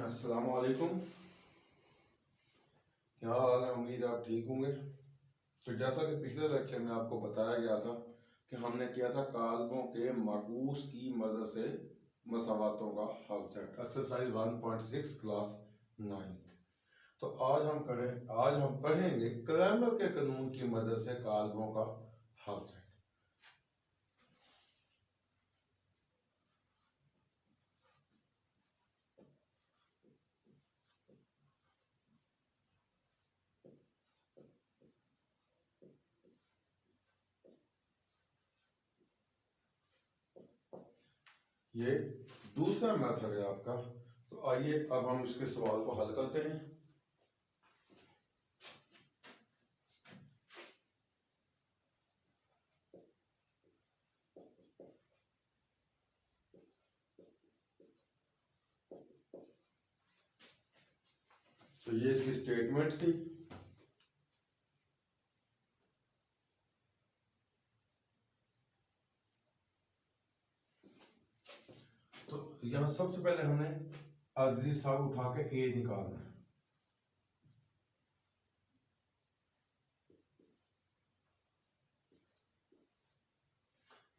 अस्सलाम वालेकुम। क्या हाल है? उम्मीद आप ठीक होंगे। तो जैसा कि पिछले लेक्चर में आपको बताया गया था कि हमने किया था काल्बों के माकूस की मदद से मसावातों का हल सेट, एक्सरसाइज 1.6 क्लास 9th। तो आज हम पढ़ेंगे क्रैमर के कानून की मदद से काल्बों का हल सेट। ये दूसरा मेथड है आपका। तो आइए अब हम इसके सवाल को हल करते हैं। तो ये इसकी स्टेटमेंट थी। तो यहां सबसे पहले हमने अददी साग उठा के ए निकालना है।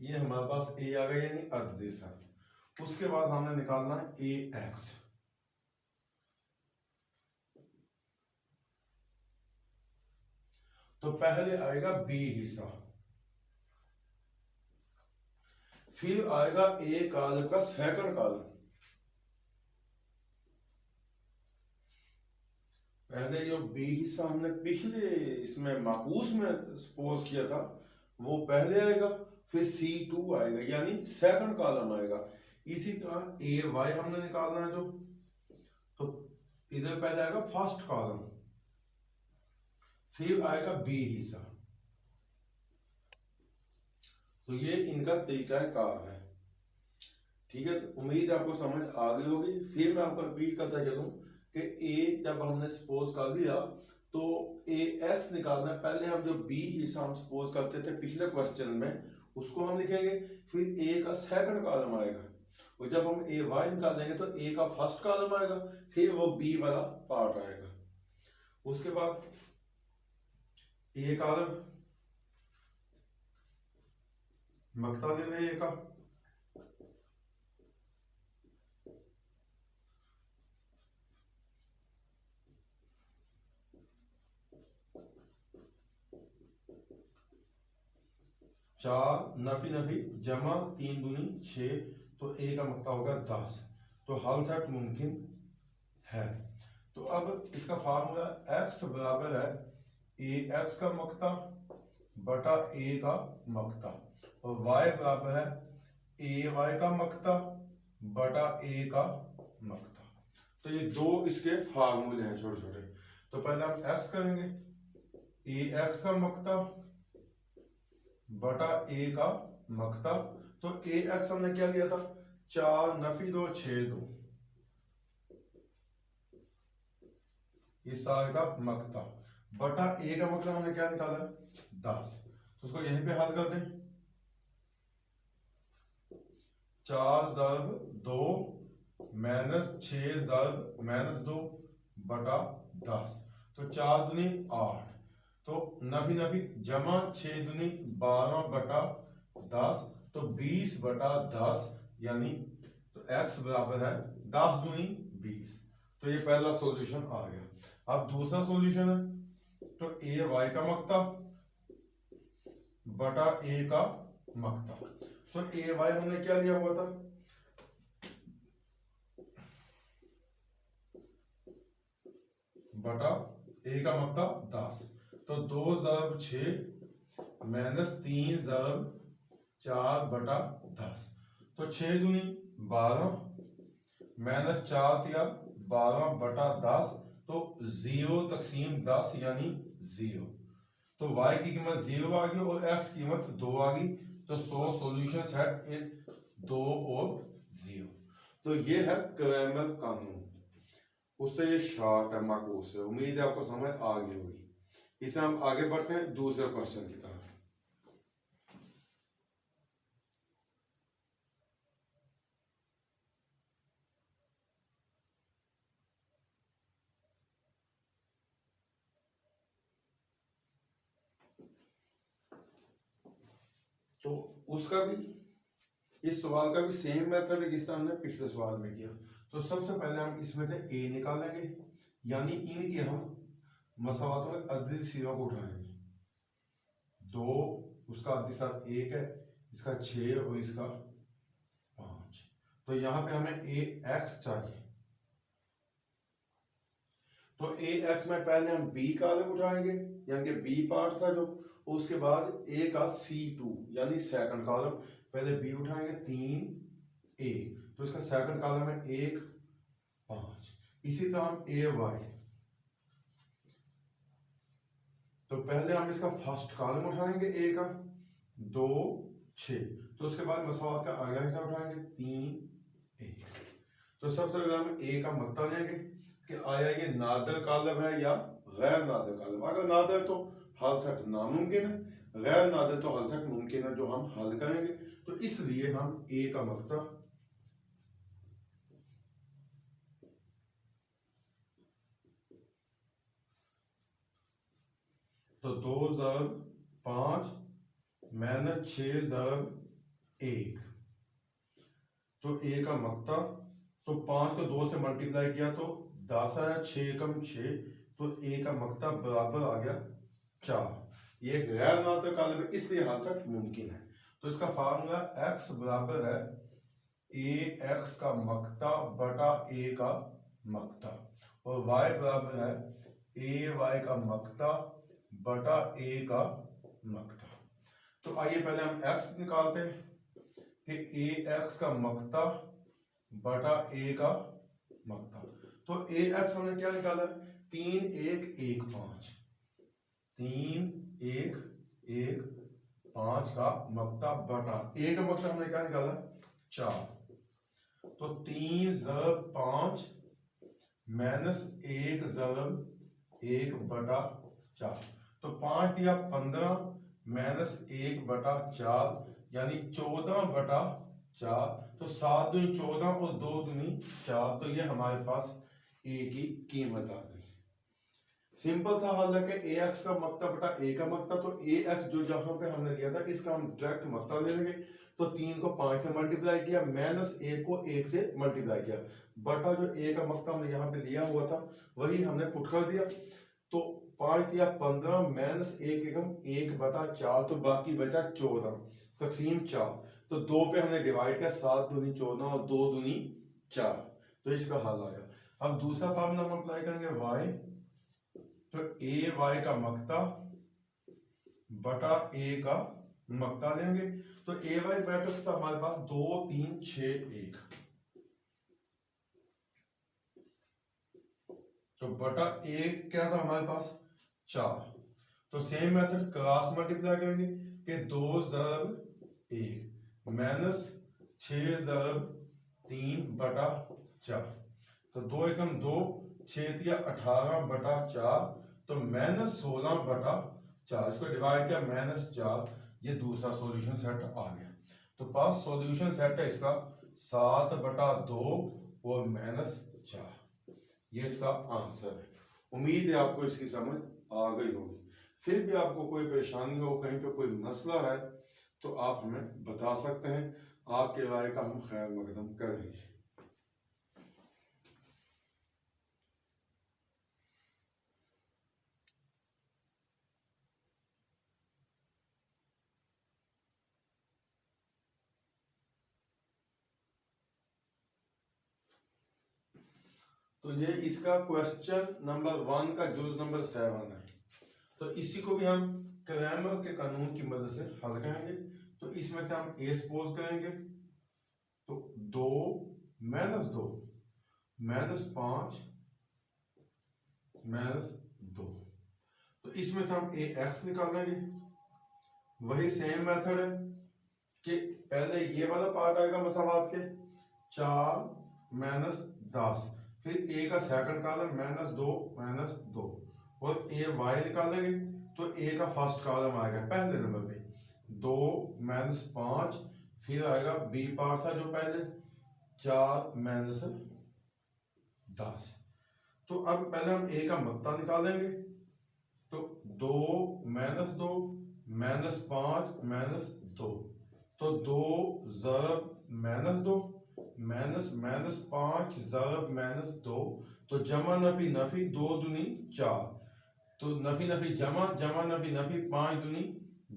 ये हमारे पास ए आ गया यानी अददी साग। उसके बाद हमने निकालना है ए एक्स। तो पहले आएगा बी हिस्सा, फिर आएगा ए कॉलम का सेकंड कॉलम। पहले जो बी हिस्सा हमने पिछले इसमें माकूस में सपोज किया था वो पहले आएगा, फिर C2 आएगा यानी सेकंड कॉलम आएगा। इसी तरह ए वाई हमने निकालना है जो, तो इधर पहले आएगा फर्स्ट कॉलम, फिर आएगा बी हिस्सा। तो ये इनका तरीका कार है। ठीक है, तो उम्मीद आपको समझ आ गई होगी। फिर मैं आपको रिपीट करता चलूं कि ए जब हमने सपोज कर दिया तो ए एक्स निकालना है। पहले हम जो बी हिस्सा हम सपोज करते थे पिछले क्वेश्चन में उसको हम लिखेंगे, फिर ए का सेकंड कॉलम आएगा, और जब हम ए वाई निकालेंगे तो ए का फर्स्ट कॉलम आएगा, फिर वो बी वाला पार्ट आएगा। उसके बाद ए कॉलम मकता लेना ए का, चार नफी नफी जमा 3 दूनी 6, तो ए का मकता होगा 10। तो हल सेट मुमकिन है। तो अब इसका फार्मूला x बराबर है ए एक्स का मकता बटा ए का मकता, और y बराबर है ए वाई का मकता बटा ए का मकता। तो ये दो इसके फार्मूले हैं छोटे छोटे। तो पहले हम x करेंगे, ए एक्स का मकता बटा ए का मकता। तो ए एक्स हमने क्या लिया था, 4 नफी 2 6 2, इस साल का मकता बटा ए का मकता हमने क्या निकाला 10। तो उसको यहीं पे हल कर दें। 4 ज़रब 2 माइनस 6 ज़रब माइनस 2 बटा 10। तो 4 दूनी 8, तो नफी नफी जमा 6 दूनी 12 बटा 10, तो 20 बटा 10 यानी तो x बराबर है 10 दूनी 20। तो ये पहला सॉल्यूशन आ गया। अब दूसरा सॉल्यूशन है, तो ए वाई का मकता बटा ए का मकता। तो ए वाई हमने क्या लिया हुआ था, बटा ए का मकता 10, तो 2 ज़रब 6 माइनस 3 ज़रब 4 बटा 10, तो 6 दूनी 12 माइनस 4 दिया 12 बटा 10, तो 0 तकसीम 10 यानी 0। तो y की कीमत 0 आ गई और x की कीमत 2 आ गई। तो 100 सॉल्यूशन सेट इज 2 और 0। तो ये है क्रैमर कानून, उससे ये शॉर्ट है माकूस से। उम्मीद है आपको समझ आ गई होगी। इसे हम आगे बढ़ते हैं दूसरे क्वेश्चन की तरफ। तो उसका भी, इस सवाल का भी सेम मेथड है जिस तरह हमने पिछले सवाल में किया। तो सबसे पहले हम इसमें से ए निकालेंगे, यानी इनके हम मसावातों के अदिश सिरों को उठाएंगे। 2, उसका अदिश साथ 1 है, इसका 6 और इसका 5। तो यहाँ पे हमें ए एक्स चाहिए। तो ए एक्स में पहले हम बी कॉलम उठाएंगे, यानी कि बी पार्ट था जो, उसके बाद ए का C2 यानी सेकंड कॉलम, पहले बी उठाएंगे 3 ए, तो इसका सेकंड कॉलम है 1 5। इसी तरह हम ए वाई, तो पहले हम इसका फर्स्ट कॉलम उठाएंगे ए का 2 6, तो उसके बाद मसावात का अगला हिस्सा उठाएंगे 3 1। तो सबसे पहले हम ए का मक्ता लेंगे कि आया ये नादर कॉलम है या गैर नादर कॉलम। अगर नादर तो हल सेट नामुमकिन है, गैर नादर तो हल सेट मुमकिन है, जो हम हल करेंगे। तो इसलिए हम ए का मक्ता तो 2 ज़रब 5 - 6 ज़रब 1, तो ए का मक्ता, तो 5 को 2 से मल्टीप्लाई किया तो 10 आया, 6 कम 6, तो ए का मक्ता बराबर आ गया 4। ये गैर नादर कॉलम है, इसलिए हल सेट मुमकिन है। तो इसका फार्मूला x बराबर है ए एक्स का मक्ता बटा ए का मक्ता, और y बराबर है ए वाई का मक्ता बटा ए का मक्ता। तो आइए पहले हम x निकालते हैं कि ए एक्स का मक्ता बटा ए का मक्ता। तो ए एक्स हमने क्या निकाला, 3 1 1 5, 3 1 1 5 का मक्ता बटा ए का मक्ता हमने क्या निकाला 4, तो 3 ज़रब 5 - 1 ज़रब 1 बटा 4, तो 5 दिया 15 - 1 बटा 4 यानी 14 बटा 4, तो 7 दूनी 14 और 2 दूनी 4, तो ये हमारे पास ए की कीमत आ गई। सिंपल था हल है कि ए एक्स का मक्ता बटा ए का मक्ता, तो ए एक्स जो जहां पे हमने लिया था इसका हम डायरेक्ट मक्ता ले लेंगे। तो 3 को 5 से मल्टीप्लाई किया, -1 को 1 से मल्टीप्लाई किया, बटा जो ए का मक्ता हमने यहाँ पे लिया हुआ था वही हमने पुट कर दिया। तो 5 दिया 15 -1 एकम 1 बटा 4, तो बाकी बचा 14 तकसीम 4, तो 2 पे हमने डिवाइड किया, 7 दूनी 14 और 2 दूनी 4, तो इसका हल आया। अब दूसरा फार्मूला हम अप्लाई करेंगे y, तो ए वाई का मक्ता बटा ए का मक्ता लेंगे। तो ए वाई मैट्रिक्स था हमारे पास 2 3 6 1, तो बटा ए क्या था हमारे पास 4, तो सेम मेथड क्रॉस मल्टीप्लाई करेंगे कि 2 ज़रब 1 - 6 ज़रब 3 बटा 4, तो 2 एकम 2, 6 दिया 18 बटा 4, तो -16 बटा 4, इसको डिवाइड किया -4, ये दूसरा सॉल्यूशन सेट आ गया। तो पास सॉल्यूशन सेट है इसका 7 बटा 2 और -4, ये इसका आंसर है। उम्मीद है आपको इसकी समझ आ गई होगी। फिर भी आपको कोई परेशानी हो, कहीं पे कोई मसला है, तो आप हमें बता सकते हैं, आपके राय का हम खैर मकदम करेंगे। तो ये इसका क्वेश्चन नंबर 1 का जुज नंबर 7 है। तो इसी को भी हम क्रैमर के कानून की मदद से हल करेंगे। तो इसमें से हम ए सपोज करेंगे, तो 2 - 2 -5 -2, तो इसमें से हम ए एक्स निकालेंगे। वही सेम मेथड है कि पहले ये वाला पार्ट आएगा मसावात के 4 - 10, फिर ए का सेकंड कॉलम -2 -2, और ए वाई निकालेंगे तो ए का फर्स्ट कॉलम आएगा पहले नंबर पे 2 - 5, फिर आएगा बी पार्ट था जो पहले 4 - 10। तो अब पहले हम ए का मत्ता निकालेंगे, तो 2 - 2 -5 -2, तो 2 ज़रब -2 माइनस माइनस 5 ज़रब -2, तो जमा नफी नफी 2 दूनी 4, तो नफी नफी जमा, जमा नफी नफी 5 दूनी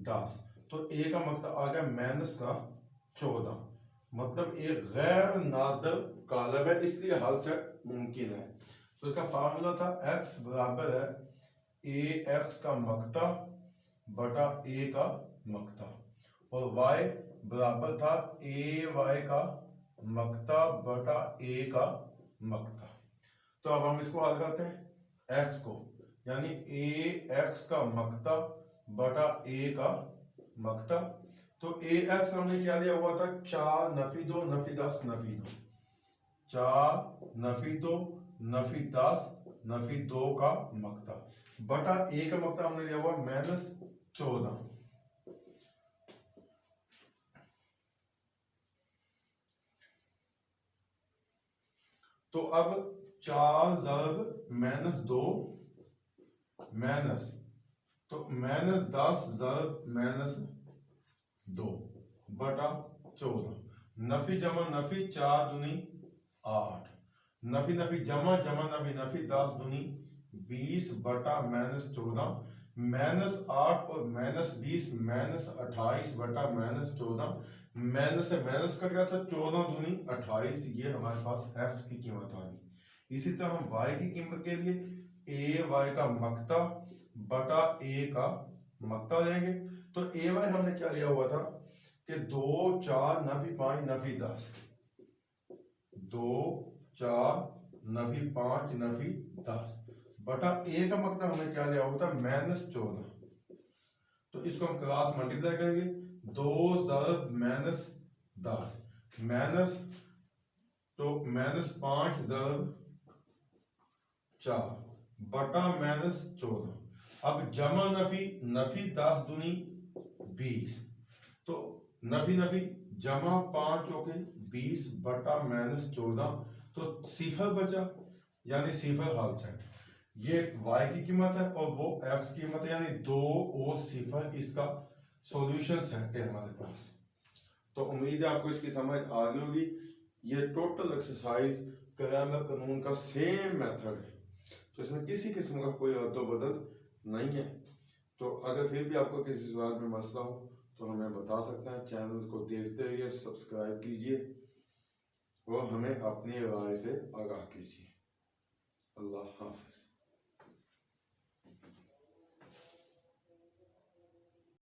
10, तो ए का मकता आ गया माइनस का 14। मतलब एक गैर नादिर कालब है, इसलिए हल चेक मुमकिन है। तो इसका फार्मूला था x बराबर है ax का मकता बटा a का मकता, और y बराबर था ay का मकता बटा a का मकता। तो अब हम इसको हल करते हैं x को, यानी ax का मकता बटा a का मकता। तो ax हमने क्या लिया हुआ था, 4 नफी 2 नफी 10 नफी 2, 4 नफी 2 नफी 10 नफी 2 का मकता बटा a का मकता हमने लिया हुआ -14। तो अब 4 ज़रब -2 माइनस, तो -10 ज़रब -2 बटा 14, नफी जमा नफी 4 दूनी 8, नफी नफी जमा, जमा नफी नफी 10 दूनी 20 बटा -14, -8 और -20 -28 बटा -14, माइनस से माइनस कट गया था, 14 दूनी 28, ये हमारे पास x की कीमत आ गई। इसी तरह हम y की कीमत के लिए ay का मकता बटा a का मकता लेंगे। तो ay हमने क्या लिया हुआ था कि 2 4 नफी 5 नफी 10, 2 4 नफी 5 नफी 10 बटा a का मकता हमने क्या लिया हुआ था -14। तो इसको हम क्रॉस मल्टीप्लाई करेंगे, 2 ज़रब -10 माइनस, तो -5 ज़रब 4 बटा -14। अब जमा नफी नफी 10 दूनी 20, तो नफी नफी जमा 5 चौके 20 बटा -14, तो सिफर बचा, यानी सिफर हाल सेट। ये y की कीमत है और वो x की कीमत है, यानी 2 और सिफर इसका सॉल्यूशन सेट है हमारे पास। तो उम्मीद है आपको इसकी समझ आ गई होगी। ये टोटल एक्सरसाइज क्रैमर कानून का सेम मेथड है, तो इसमें किसी किस्म का कोई अदो बदल नहीं है। तो अगर फिर भी आपको किसी सवाल में मसला हो तो हमें बता सकते हैं। चैनल को देखते रहिए, सब्सक्राइब कीजिए और हमें अपनी राय से आगाह कीजिए। अल्लाह हाफिज।